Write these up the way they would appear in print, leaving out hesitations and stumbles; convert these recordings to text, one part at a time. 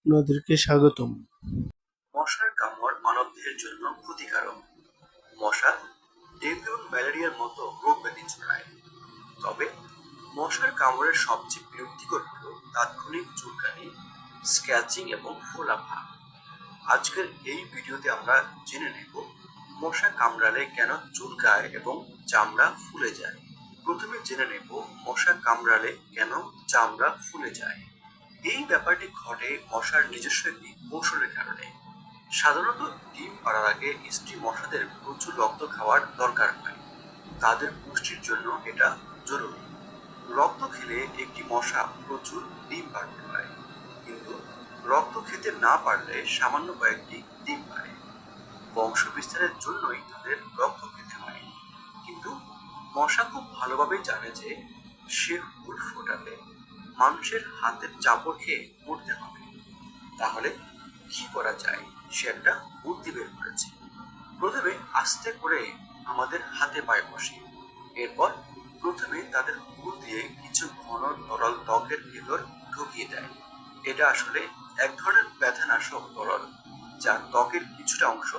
আপনাদেরকে স্বাগতম। মশার কামড় মানবদেহের জন্য ক্ষতিকারক। মশা ডেঙ্গু এবং ম্যালেরিয়ার মতো রোগ ব্যাধি ছড়ায়। তবে মশার কামড়ের সবচেয়ে বিরক্তিকর হল তাৎক্ষণিক চুলকানি, স্ক্র্যাচিং এবং ফোলা ভাব। আজকের এই ভিডিওতে আমরা জেনে নেব মশা কামড়ালে কেন চুলকায় এবং চামড়া ফুলে যায়। প্রথমে জেনে নেব মশা কামড়ালে কেন চামড়া ফুলে যায়। এই ব্যাপারটি ঘটে মশার নিজস্ব একটি কৌশলের কারণে। সাধারণত ডিম পাড়ার আগে স্ত্রী মশাদের প্রচুর রক্ত খাওয়ার দরকার হয়। তাদের পুষ্টির জন্য এটা জরুরি। রক্ত খেলে একটি মশা প্রচুর ডিম পাড়তে পারে, কিন্তু রক্ত খেতে না পারলে সামান্য কয়েকটি ডিম পারে। বংশ বিস্তারের জন্যই তাদের রক্ত খেতে হয়। কিন্তু মশা খুব ভালোভাবেই জানে যে সে হুল ফোটালে মানুষের হাতের চাপড় খেয়ে মরতে হবে। তাহলে কি করা যায় সে একটা বুদ্ধি বের করেছে। প্রথমে আস্তে করে আমাদের হাতে পায়ে বসে, এরপর প্রথমে তাদের হুল দিয়ে কিছু ঘন তরল ত্বকের ভেতর ঢুকিয়ে দেয়। এটা আসলে এক ধরনের ব্যথানাশক তরল, যা ত্বকের কিছুটা অংশ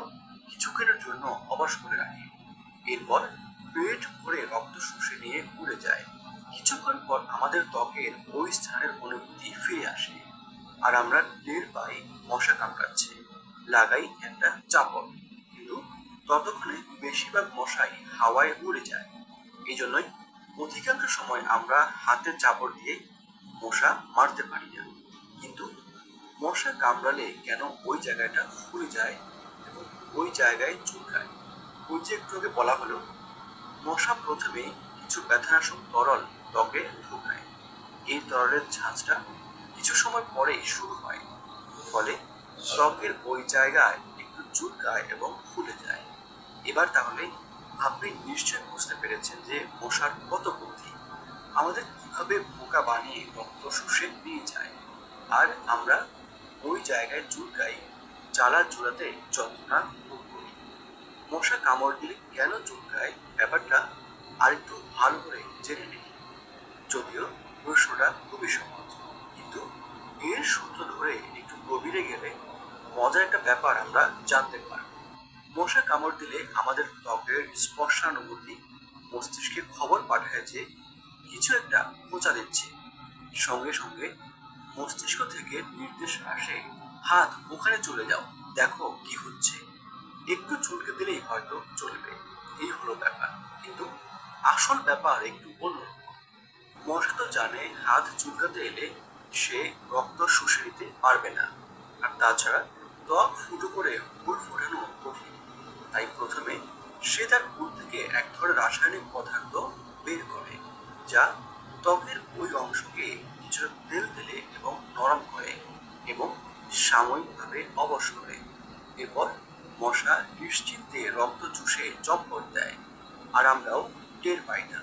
কিছুক্ষণের জন্য অবশ করে রাখে। এরপর পেট ভরে রক্ত শুষে নিয়ে উড়ে যায়। কিছুক্ষণ পর আমাদের ত্বকের ওই স্থানের অনুভূতি ফিরে আসে, আর আমরা টের পাই মশা কামড়াচ্ছে। লাগাই একটা চাপড়, কিন্তু ততক্ষণে বেশিরভাগ মশাই হাওয়ায় উড়ে যায়। এই জন্যই অধিকাংশ সময় আমরা হাতের চাপড় দিয়ে মশা মারতে পারি না। কিন্তু মশা কামড়ালে কেন ওই জায়গাটা ফুলে যায় এবং ওই জায়গায় চুলকায়? ওই যে একটু আগে বলা হলো, মশা প্রথমে কিছু ব্যথানাশক তরল ত্বকে ঢোকায়। এই তরলের ঝাঁঝটা কিছু সময় পরেই শুরু হয়, ফলে ত্বকের ওই জায়গায় একটু চুলকায় এবং ফুলে যায়। এবার তাহলে আপনি নিশ্চয় বুঝতে পেরেছেন যে মশার কত বুদ্ধি। আমাদের কিভাবে বোকা বানিয়ে রক্ত শুষে নিয়ে যায়, আর আমরা ওই জায়গায় চুলকাই, জ্বালা জোড়াতে যন্ত্রণা ভোগ করি। মশা কামড় দিলে কেন চুলকায় ব্যাপারটা আরেকটু ভালো করে জেনে নিই। যদিও প্রশ্নটা খুবই সহজ, কিন্তু এর সূত্র ধরে একটু গভীরে গেলে মজার একটা ব্যাপার আমরা জানতে পারব। মশা কামড় দিলে আমাদের ত্বকের স্পর্শানুভূতি মস্তিষ্কে খবর পাঠায় যে কিছু একটা খোঁচা দিচ্ছে। সঙ্গে সঙ্গে মস্তিষ্ক থেকে নির্দেশ আসে, হাত ওখানে চলে যাও, দেখো কি হচ্ছে। একটু চুলকে দিলেই হয়তো চলবে, এই হলো ব্যাপার। কিন্তু আসল ব্যাপার একটু অন্যরকম। মশা তো জানে হাত চুলকাতে এলে সে রক্ত শুষে নিতে পারবে না, আর তাছাড়া ত্বক ফুটো করে হুল ফোটানো কঠিন। তাই প্রথমে সে তার হুল থেকে এক ধরনের রাসায়নিক পদার্থ বের করে, যা ত্বকের ওই অংশকে কিছু তেল তেলে এবং নরম করে এবং সাময়িকভাবে অবশ করে। এরপর মশা নিশ্চিন্তে রক্ত চুষে চম্পট দেয়, আর আমরাও টের পাই না।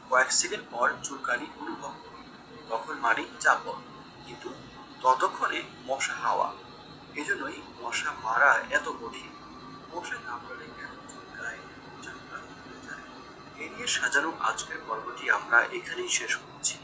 কয়েক সেকেন্ড পর চুলকানি অনুভব করি, তখন মারি চাপড়, কিন্তু ততক্ষণে মশা হাওয়া। এজন্যই মশা মারা এত কঠিন। মশা কামড়ালে কেন চুলকায়, চামড়া ফুলে যায়, এ নিয়ে সাজানো আজকের পর্বটি আমরা এখানেই শেষ করছি।